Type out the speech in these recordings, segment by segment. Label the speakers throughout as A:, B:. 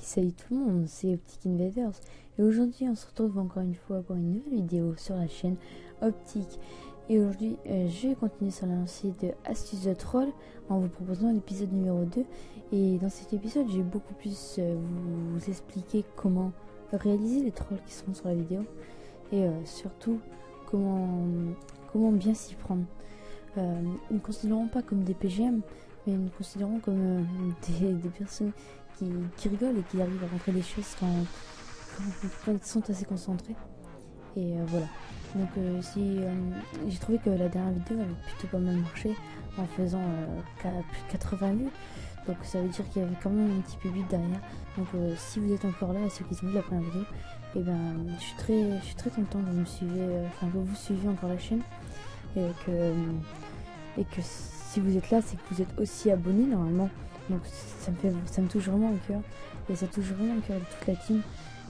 A: Salut tout le monde, c'est Optic Invaders et aujourd'hui on se retrouve encore une fois pour une nouvelle vidéo sur la chaîne Optic. Et aujourd'hui je vais continuer sur la lancée de Astuces de Troll en vous proposant l'épisode numéro 2. Et dans cet épisode je vais beaucoup plus vous expliquer comment réaliser les trolls qui seront sur la vidéo et surtout comment bien s'y prendre. Nous ne considérons pas comme des PGM, mais nous considérons comme des personnes qui rigolent et qui arrivent à rentrer des choses quand ils sont assez concentrés. Et voilà. Donc j'ai trouvé que la dernière vidéo avait plutôt pas mal marché en faisant plus de 80 vues. Donc ça veut dire qu'il y avait quand même un petit public derrière. Donc si vous êtes encore là, ceux qui ont vu la première vidéo, et ben je suis très content que vous me suivez, que vous suivez encore la chaîne et que si vous êtes là, c'est que vous êtes aussi abonné normalement. Donc ça me touche vraiment au cœur et ça touche vraiment au cœur de toute la team.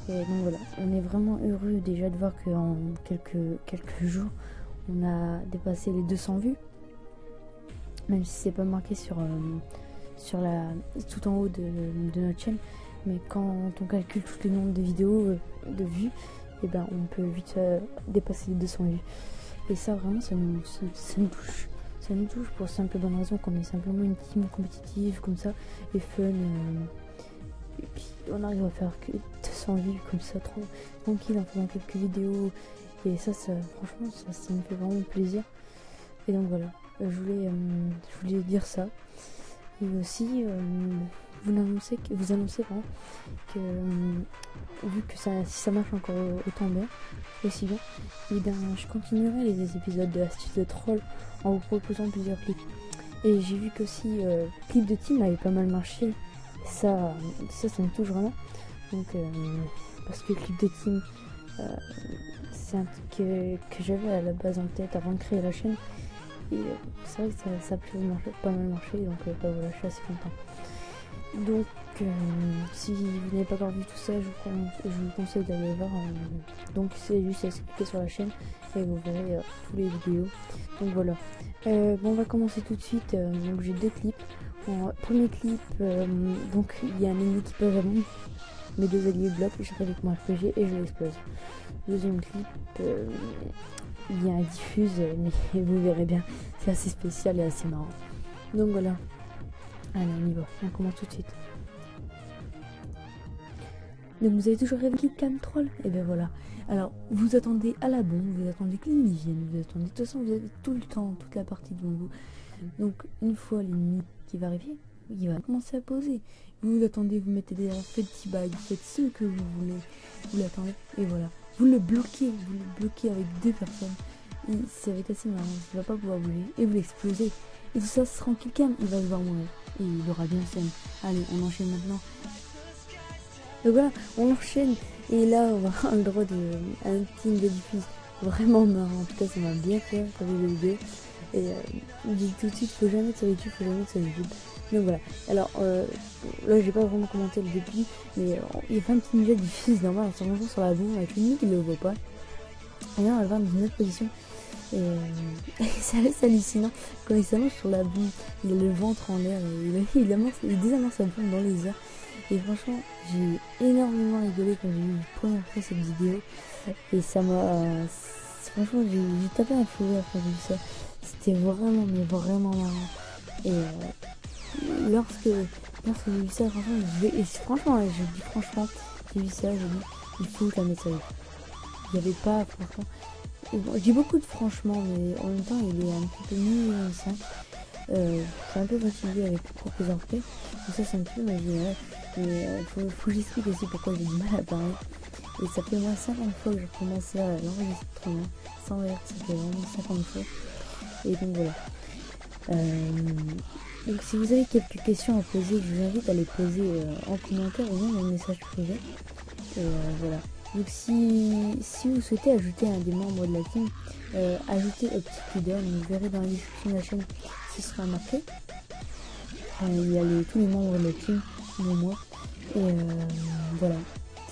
A: Et donc voilà, on est vraiment heureux déjà de voir qu'en quelques jours on a dépassé les 200 vues, même si c'est pas marqué sur tout en haut de notre chaîne. Mais quand on calcule tous les nombres de vidéos de vues, et ben on peut vite dépasser les 200 vues. Et ça vraiment ça nous touche. Ça nous touche pour simple bonne raison qu'on est simplement une team compétitive comme ça et fun. Et puis on arrive à faire que 200 vues comme ça, tranquille en faisant quelques vidéos. Et ça franchement, ça me fait vraiment plaisir. Et donc voilà, je voulais dire ça. Et aussi, vous annoncez que vu que si ça marche encore autant bien, aussi bien, et bien je continuerai les épisodes de Astuces de Troll en vous proposant plusieurs clips. Et j'ai vu qu'aussi le clip de team avait pas mal marché. Et ça me touche vraiment. Donc parce que le clip de team c'est un truc que j'avais à la base en tête avant de créer la chaîne. Et c'est vrai que ça a pu pas mal marcher. Donc voilà, je suis assez content. Donc si vous n'avez pas encore vu tout ça, je vous conseille d'aller voir. Donc c'est juste à cliquer sur la chaîne et vous verrez tous les vidéos. Donc voilà. Bon, on va commencer tout de suite. Donc j'ai deux clips. Premier clip, donc il y a un ennemi qui peut vraiment mes deux alliés bloquent, j'arrive avec mon RPG et je l'explose. Deuxième clip, il y a un diffuse, mais vous verrez bien, c'est assez spécial et assez marrant. Donc voilà. Allez, on y va, on commence tout de suite. Donc vous avez toujours rêvé qu'il calme troll? Et bien voilà. Alors vous attendez à la bombe, vous attendez qu'il vienne, vous attendez. De toute façon vous avez tout le temps, toute la partie devant vous. Donc une fois l'ennemi qui va arriver, il va commencer à poser. Vous attendez, vous mettez des petits bags, vous faites ce que vous voulez. Vous l'attendez et voilà. Vous le bloquez avec deux personnes. Et ça va être assez marrant, il va pas pouvoir bouger. Et vous l'explosez. Et tout ça sera en quelqu'un, il va devoir mourir. Et il aura bien scène. Allez, on enchaîne maintenant. Donc voilà, on enchaîne et là on va avoir le droit un team de diffuse vraiment marrant. En tout cas ça m'a bien fait pour les vidéos. Et je dis tout de suite, faut jamais être sur YouTube, Donc voilà, alors là j'ai pas vraiment commenté le début, mais il y a un petit ninja diffuse normal en s'enfonçant sur la bombe avec une nuit qui ne le voit pas. Et là on va le voir dans une autre position. Et c'est assez hallucinant quand il s'allonge sur la bombe, il a le ventre en l'air et il désamorce sa bombe dans les airs. Et franchement, j'ai énormément rigolé quand j'ai vu la première fois cette vidéo. Et ça m'a... franchement, j'ai tapé un fou rire quand j'ai vu ça. C'était vraiment, mais vraiment marrant. Et lorsque j'ai vu ça, franchement, j'ai vu ça, j'ai dit, il faut que je la mette sur YouTube. Il n'y avait pas, franchement... J'ai beaucoup de franchement, mais en même temps, il est un petit peu mieux 5. C'est un peu fatigué avec plusieurs P. Donc ça, c'est un peu marginal. Mais faut que j'explique aussi pourquoi j'ai du mal à parler. Et ça fait moins 50 fois que je recommence à l'enregistrement. Sans rire, ça fait vraiment 50 fois. Et donc voilà. Donc si vous avez quelques questions à poser, je vous invite à les poser en commentaire ou même en message privé. Et voilà. Donc si vous souhaitez ajouter un des membres de la team, ajoutez Optic Leader, vous verrez dans la description de la chaîne, ce sera marqué. Il y a tous les membres de la team, dont moi. Et voilà.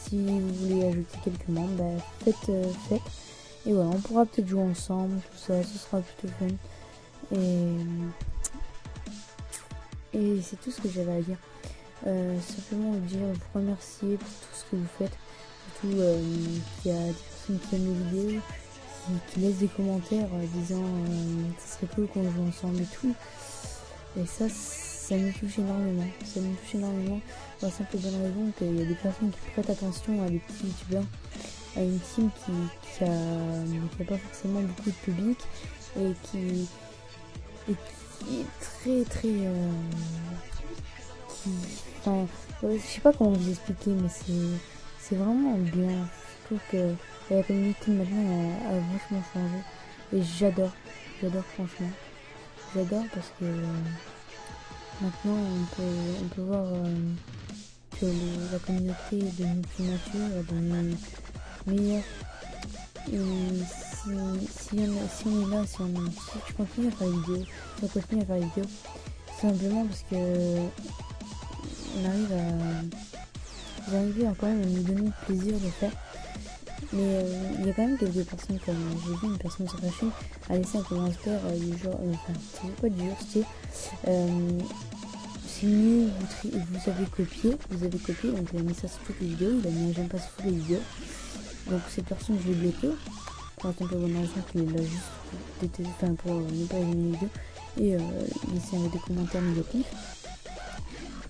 A: Si vous voulez ajouter quelques membres, faites. Et voilà, on pourra peut-être jouer ensemble, tout ça, ce sera plutôt fun. Et c'est tout ce que j'avais à dire. Simplement vous dire, vous remercier pour tout ce que vous faites. Surtout qu'il y a des personnes qui aiment les vidéos, qui laissent des commentaires disant ça serait cool qu'on joue ensemble et tout. Et ça me touche énormément. Ça me touche énormément pour la simple bonne raison qu'il y a des personnes qui prêtent attention à des petits youtubeurs, à une team qui a pas forcément beaucoup de public et qui est très enfin, je sais pas comment vous expliquer, mais c'est vraiment bien. Je trouve que la communauté maintenant a vachement changé et j'adore franchement, j'adore parce que maintenant on peut voir que la communauté est devenue plus mature, est devenue meilleure. Et si on est là, si tu continues à faire des vidéos, si on continue à faire des vidéos, simplement parce que on arrive vous arrivez à quand même à nous donner le plaisir de faire. Mais il y a quand même quelques personnes, comme j'ai vu une personne sur la chaîne a laissé un commentaire du genre, enfin c'est pas du genre, c'est mieux, vous avez copié, donc il a mis ça sur toutes les vidéos, il a mis un j'aime pas sur toutes les vidéos. Donc cette personne je l'ai bloquée, pour la simple bonne raison qu'il a juste pour ne pas aimer les vidéos et laisser des commentaires négatifs.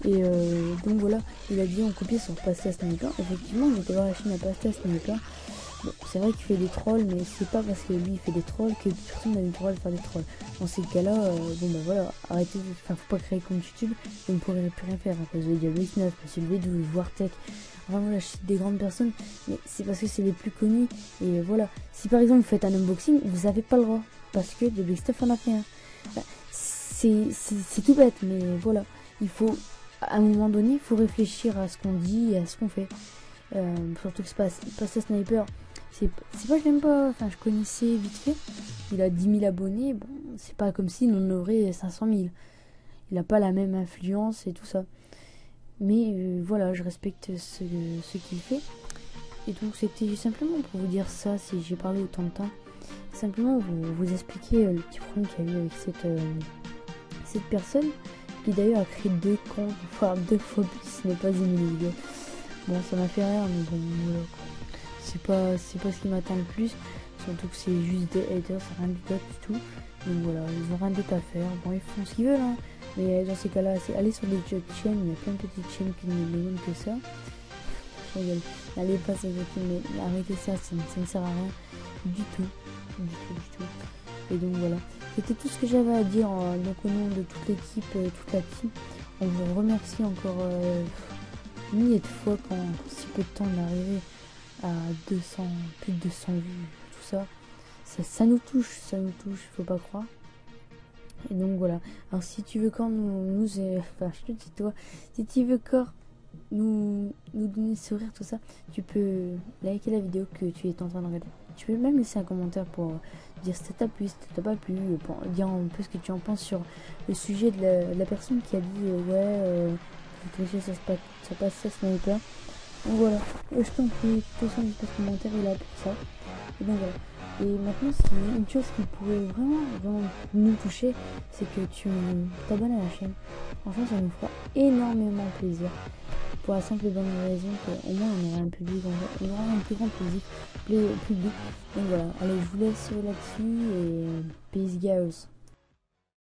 A: Et donc voilà, il a dit on copiait sur Pasta Sniper. Effectivement, j'étais voir la chaîne à Pasta Sniper. Bon, c'est vrai qu'il fait des trolls, mais c'est pas parce que lui il fait des trolls que personne n'a le droit de faire des trolls. Dans ces cas-là, bon bah voilà, arrêtez, faut pas créer compte YouTube, vous ne pourrez plus rien faire à cause de Diablo X9, Monsieur V12, Wartech. Vraiment, là, je cite des grandes personnes, mais c'est parce que c'est les plus connus. Et voilà, si par exemple vous faites un unboxing, vous avez pas le droit, parce que Diablo X9 en a fait un. Bah, c'est tout bête, mais voilà, il faut. À un moment donné, il faut réfléchir à ce qu'on dit et à ce qu'on fait. Surtout que Pasta Sniper, c'est pas que j'aime pas, enfin je connaissais vite fait. Il a 10 000 abonnés, bon, c'est pas comme s'il en aurait 500 000. Il a pas la même influence et tout ça. Mais voilà, je respecte ce qu'il fait. Et donc c'était simplement pour vous dire ça, si j'ai parlé autant de temps. Simplement vous expliquer le petit problème qu'il y a eu avec cette personne. Qui d'ailleurs a créé 2 comptes, voire 2 fois plus, ce n'est pas aimé les vidéos. Bon, ça m'a fait rire, mais bon, voilà. C'est pas ce qui m'attend le plus. Surtout que c'est juste des haters, c'est rien du tout. Donc voilà, ils ont rien d'autre à faire. Bon, ils font ce qu'ils veulent, hein. Mais dans ces cas-là, c'est aller sur des chaînes, il y a plein de petites chaînes qui ne demandent que ça. Allez pas sur les chaînes, mais arrêtez ça ne sert à rien du tout. Et donc voilà. C'était tout ce que j'avais à dire donc au nom de toute l'équipe, toute la team. On vous remercie encore milliers de fois quand si peu de temps on est arrivé à 200, plus de 200 vues, tout ça. Ça nous touche, faut pas croire. Et donc voilà. Alors si tu veux encore enfin je te dis toi, si tu veux encore nous donner ce sourire, tout ça, tu peux liker la vidéo que tu es en train de regarder. Tu peux même laisser un commentaire pour dire si ça t'a plu, si ça t'a pas plu, pour dire un peu ce que tu en penses sur le sujet de la personne qui a dit ça passe ça Sniper. Donc voilà, je t'en prie, de toute façon l'espace commentaire est là pour ça. Et donc voilà. Et maintenant, une chose qui pourrait vraiment nous toucher, c'est que tu t'abonnes à la chaîne. Franchement, ça nous fera énormément plaisir. Pour la simple et bonne raison qu'au moins on aura un public, on aura un plus grand public. Donc voilà, allez, je vous laisse là-dessus et peace guys.